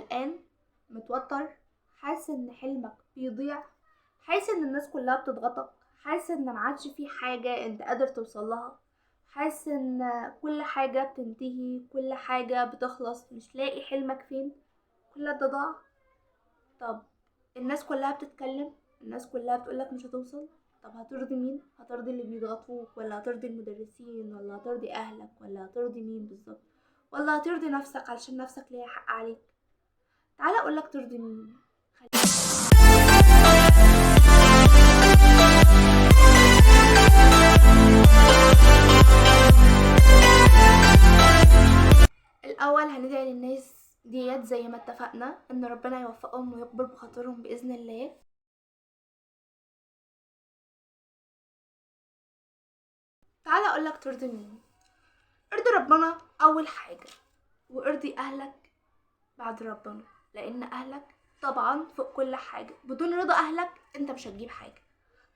قلقان، متوتر، حاسس ان حلمك بيضيع، حاسس ان الناس كلها بتضغطك، حاسس ان معادش في حاجة انت قادر توصلها، حاسس ان كل حاجة بتنتهي، كل حاجة بتخلص، مش لاقي حلمك فين، كل ده ضاع. طب الناس كلها بتتكلم، الناس كلها بتقولك مش هتوصل. طب هترضي مين؟ هترضي اللي بيضغطوك، ولا هترضي المدرسين، ولا هترضي اهلك، ولا هترضي مين بالظبط؟ ولا هترضي نفسك علشان نفسك ليها حق عليك؟ تعالى اقولك ترضي مين. الاول هندعي للناس ديت زي ما اتفقنا ان ربنا يوفقهم ويكبر بخاطرهم باذن الله. تعالى اقولك ترضي مين. ارضي ربنا اول حاجه، وارضي اهلك بعد ربنا، لان اهلك طبعا فوق كل حاجه، بدون رضا اهلك انت مش هتجيب حاجه.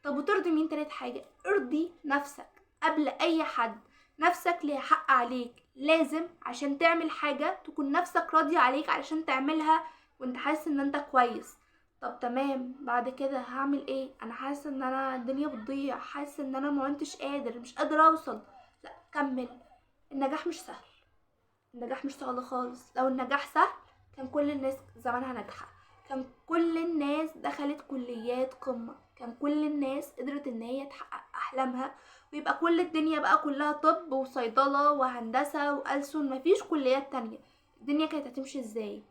طب وترضي مين؟ تالت حاجه، ارضي نفسك قبل اي حد. نفسك ليها حق عليك، لازم عشان تعمل حاجه تكون نفسك راضيه عليك علشان تعملها وانت حاسس ان انت كويس. طب تمام، بعد كده هعمل ايه؟ انا حاسس ان انا الدنيا بتضيع، حاسس ان انا ما كنتش قادر، مش قادر اوصل. لا كمل. النجاح مش سهل، النجاح مش سهل خالص. لو النجاح سهل كان كل الناس زمانها ناجحة، كان كل الناس دخلت كليات قمة، كان كل الناس قدرت ان هي تحقق احلامها، ويبقى كل الدنيا بقى كلها طب وصيدلة وهندسة وألسن، مفيش كليات تانية. الدنيا كانت هتمشي ازاي؟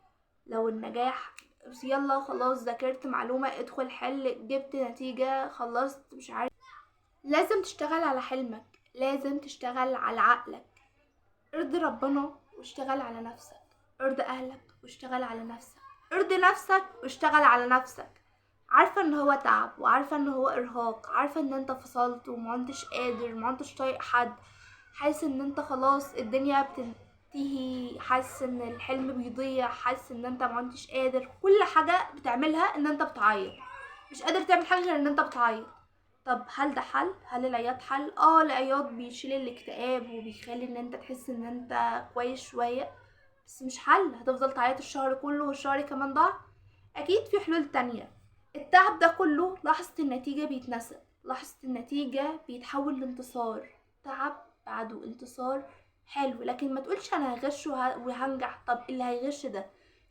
لو النجاح يلا خلاص ذاكرت معلومة ادخل حل جبت نتيجة خلصت مش عارف. لازم تشتغل على حلمك، لازم تشتغل على عقلك. ارضي ربنا واشتغل على نفسك، ارضي اهلك واشتغل على نفسك، ارضي نفسك واشتغل على نفسك. عارفة ان هو تعب، وعارفة ان هو ارهاق، عارفة ان انت فصلت ومعنتش قادر، معنتش طايق حد، حاسس ان انت خلاص الدنيا بتنتهي، حاسس ان الحلم بيضيع، حاسس ان انت معنتش قادر، كل حاجة بتعملها ان انت بتعيط، مش قادر تعمل حاجة غير ان انت بتعيط. طب هل ده حل؟ هل العياط حل؟ العياط بيشيل الاكتئاب وبيخلي ان انت تحس ان انت كويس شوية، بس مش حل. هتفضل تعيط الشهر كله والشهر كمان ضاع؟ اكيد في حلول تانية. التعب ده كله لحظة النتيجة بيتنسى، لحظة النتيجة بيتحول لانتصار. تعب بعده انتصار حلو، لكن ما تقولش انا هغش وهنجح. طب اللي هيغش ده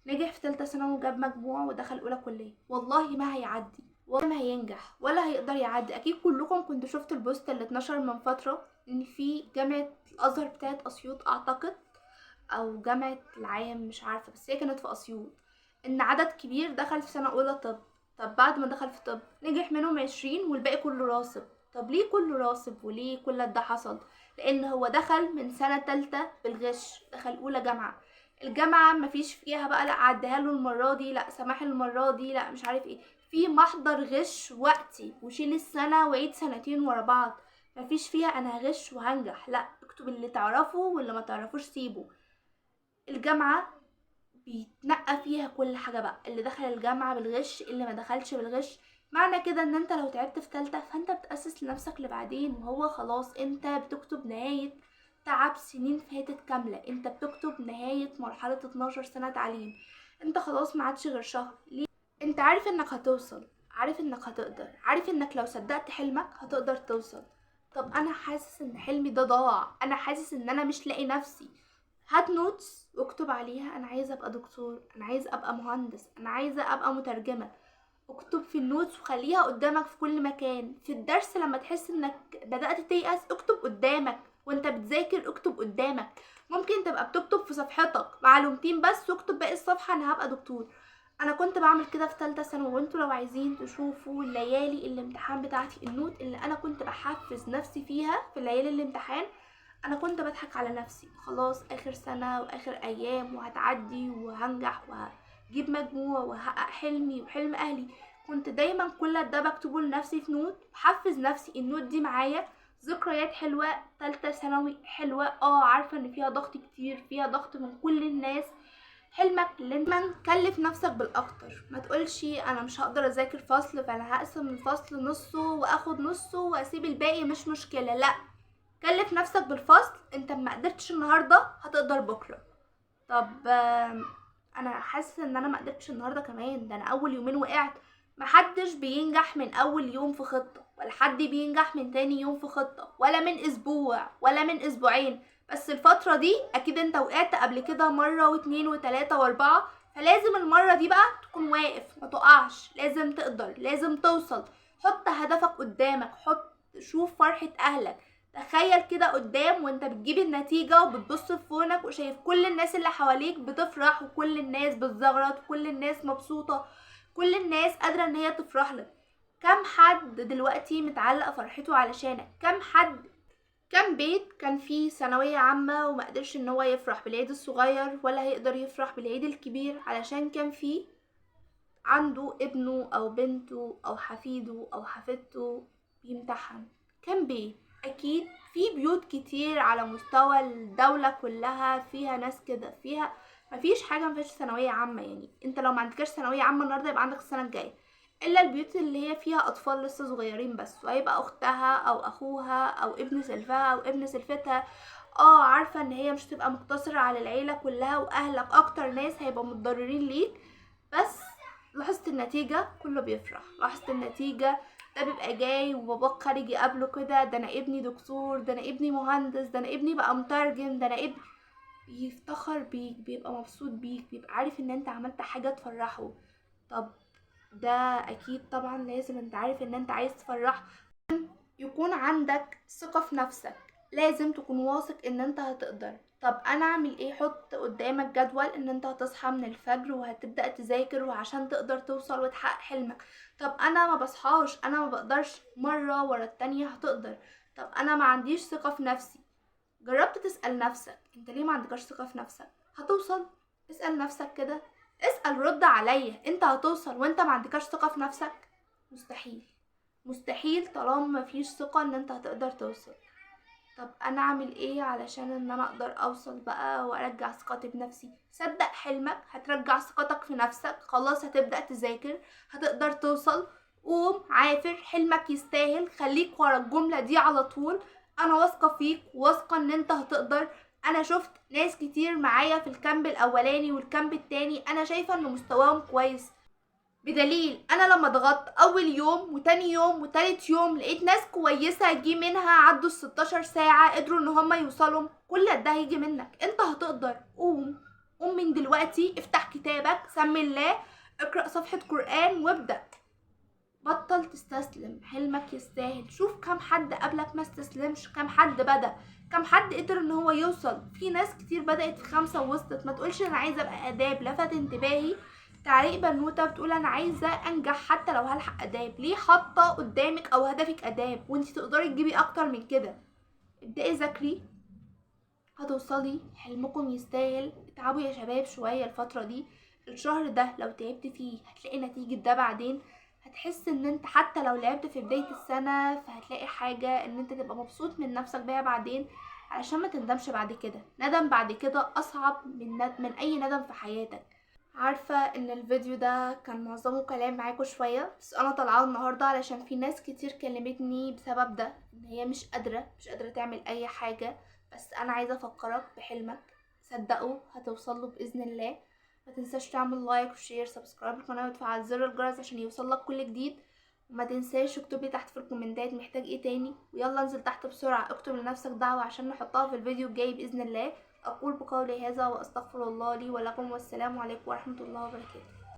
نجح في تالتة ثانوي وجاب مجموع ودخل اولى كلية، والله ما هيعدي، ولا ما هينجح، ولا هيقدر يعدي. اكيد كلكم كنتوا شفتوا البوست اللي اتنشر من فترة ان في جامعة الازهر بتاعت اسيوط اعتقد، او جامعة العام مش عارفة، بس هي كانت في اسيوط، ان عدد كبير دخل في سنة اولى طب. طب بعد ما دخل في طب نجح منهم 20 والباقي كله راسب. طب ليه كله راسب وليه كل ده حصل؟ لان هو دخل من سنة تالتة بالغش، دخل اولى جامعة. الجامعة مفيش فيها بقى لا عدها له المرة دي، لا سماح المرة دي، لا مش عارف ايه، في محضر غش وقتي وشيل السنة وعيد سنتين ورا بعض. مفيش فيها انا هغش وهنجح، لا اكتب اللي تعرفه واللي ما تعرفوش سيبه. الجامعة بيتنقى فيها كل حاجة بقى، اللي دخل الجامعة بالغش، اللي ما دخلش بالغش. معنى كده ان انت لو تعبت في تالتة فانت بتأسس لنفسك لبعدين، وهو خلاص انت بتكتب نهاية تعب سنين فاتت كاملة، انت بتكتب نهاية مرحلة 12 سنة تعليم. انت خلاص ما عادش غير شهر. ليه؟ انت عارف انك هتوصل، عارف انك هتقدر، عارف انك لو صدقت حلمك هتقدر توصل. طب انا حاسس ان حلمي ده ضاع، انا حاسس ان انا مش لاقي نفسي. هات نوتس واكتب عليها انا عايزه ابقى دكتور، انا عايزه ابقى مهندس، انا عايزه ابقى مترجمه. اكتب في النوتس وخليها قدامك في كل مكان. في الدرس لما تحس انك بدأت تيأس اكتب قدامك، وانت بتذاكر اكتب قدامك. ممكن تبقى بتكتب في صفحتك معلومتين بس واكتب باقي الصفحه انا هبقى دكتور. انا كنت بعمل كده في تالتة ثانوي، وانتوا لو عايزين تشوفوا ليالي الامتحان بتاعتي، النوت اللي انا كنت بحفز نفسي فيها في ليالي الامتحان، انا كنت بضحك على نفسي، خلاص اخر سنة واخر ايام وهتعدي وهنجح وهجيب مجموع وهحقق حلمي وحلم اهلي. كنت دايما كل ده بكتبه لنفسي في نوت، بحفز نفسي. النوت دي معايا ذكريات حلوة. تالتة ثانوي حلوة، عارفة ان فيها ضغط كتير، فيها ضغط من كل الناس. حلمك اللي انت كلف نفسك بالاكتر. ما تقولش انا مش هقدر اذاكر فصل فانا هقسم الفصل نصه واخد نصه واسيب الباقي مش مشكلة، لا، كلف نفسك بالفصل. انت ما قدرتش النهارده هتقدر بكره. طب انا حاسه ان انا ما قدرتش النهارده كمان، ده انا اول يومين وقعت. محدش بينجح من اول يوم في خطه، ولا حد بينجح من تاني يوم في خطه، ولا من اسبوع ولا من اسبوعين. بس الفتره دي اكيد انت وقعت قبل كده مره واتنين وتلاته واربعه، فلازم المره دي بقى تكون واقف ما تقعش. لازم تقدر، لازم توصل. حط هدفك قدامك، شوف فرحه اهلك. تخيل كده قدام وانت بتجيب النتيجة وبتبص في فونك وشايف كل الناس اللي حواليك بتفرح، وكل الناس بتزغرط، وكل الناس مبسوطة، كل الناس قادرة ان هي تفرح لك. كم حد دلوقتي متعلق فرحته علشانك؟ كم بيت كان فيه ثانوية عامة وما قدرش ان هو يفرح بالعيد الصغير، ولا هيقدر يفرح بالعيد الكبير علشان كان فيه عنده ابنه او بنته او حفيده او حفيدته بيمتحن؟ كم بيت؟ اكيد في بيوت كتير على مستوى الدولة كلها فيها ناس كده، فيها مفيش حاجة مفيش ثانوية عامة. يعني انت لو ما عندكش ثانوية عامة النهاردة يبقى عندك السنة الجاية، الا البيوت اللي هي فيها اطفال لسه صغيرين بس، وهيبقى اختها او اخوها او ابن سلفها او ابن سلفتها. عارفة ان هي مش تبقى مقتصرة على العيلة كلها، واهلك اكتر ناس هيبقوا متضررين ليك. بس لاحظت النتيجة كله بيفرح، لاحظت النتيجة ده بيبقى جاي وباباك خارج يقابله كده، ده انا ابني دكتور، ده انا ابني مهندس، ده انا ابني بقى مترجم، ده انا ابني بيفتخر بيك، بيبقى مبسوط بيك، بيبقى عارف ان انت عملت حاجة تفرحه. طب ده اكيد طبعا لازم انت عارف ان انت عايز تفرح، يكون عندك ثقة في نفسك، لازم تكون واثق ان انت هتقدر. طب انا اعمل ايه؟ حط قدامك جدول ان انت هتصحى من الفجر وهتبدأ تذاكر وعشان تقدر توصل وتحقق حلمك. طب انا ما بصحاش، انا ما بقدرش، مرة ورا التانية هتقدر. طب انا ما عنديش ثقة في نفسي. جربت تسأل نفسك انت ليه ما عندكش ثقة في نفسك؟ هتوصل؟ اسأل نفسك كده، اسأل، رد عليا، انت هتوصل وانت ما عندكش ثقة في نفسك؟ مستحيل، مستحيل طالما مفيش ثقة ان انت هتقدر توصل. طب انا اعمل ايه علشان ان انا اقدر اوصل بقى وارجع ثقتي بنفسي؟ صدق حلمك هترجع ثقتك في نفسك، خلاص هتبدأ تذاكر، هتقدر توصل. قوم عافر، حلمك يستاهل، خليك ورا الجملة دي على طول. انا واثقة فيك، واثقة ان انت هتقدر. انا شفت ناس كتير معايا في الكامب الاولاني والكامب التاني، انا شايفة ان مستواهم كويس، بدليل انا لما ضغطت اول يوم وتاني يوم وتالت يوم لقيت ناس كويسة جي منها عدوا 16 ساعة قدروا ان هما يوصلوا. كل ده هيجي منك، انت هتقدر. قوم من دلوقتي، افتح كتابك، سمي الله، اقرأ صفحة قرآن وابدأ. بطل تستسلم، حلمك يستاهل. شوف كم حد قبلك ما استسلمش، كم حد بدأ، كم حد قدر ان هو يوصل. في ناس كتير بدأت في 5 ووصلت. ما تقولش انا عايزة ابقى اداب. لفت انتباهي تعليق بنوتة بتقول انا عايزة انجح حتى لو هلحق اداب. ليه حاطة قدامك او هدفك اداب وانتي تقدري تجيبي اكتر من كده؟ ابدأي ذاكري، هتوصلي، حلمكم يستاهل. اتعبوا يا شباب شوية الفترة دي، الشهر ده لو تعبت فيه هتلاقي نتيجة ده بعدين. هتحس ان انت حتى لو لعبت في بداية السنة فهتلاقي حاجة ان انت تبقى مبسوط من نفسك بيها بعدين، علشان ما تندمش بعد كده. ندم بعد كده اصعب من اي ندم في حياتك. عارفة ان الفيديو ده كان معظمه كلام معاكم شوية، بس انا طالعه النهاردة علشان في ناس كتير كلمتني بسبب ده، ان هي مش قادرة تعمل اي حاجة. بس انا عايزة افكرك بحلمك، صدقه هتوصله باذن الله. ما تنساش تعمل لايك وشير سبسكرايب للقناة وتفعل زر الجرس عشان يوصلك كل جديد. وما تنساش اكتب لي تحت في الكومنتات محتاج ايه تاني، ويلا انزل تحت بسرعة اكتب لنفسك دعوة عشان نحطها في الفيديو الجاي باذن الله. أقول بقولي هذا وأستغفر الله لي ولكم، والسلام عليكم ورحمة الله وبركاته.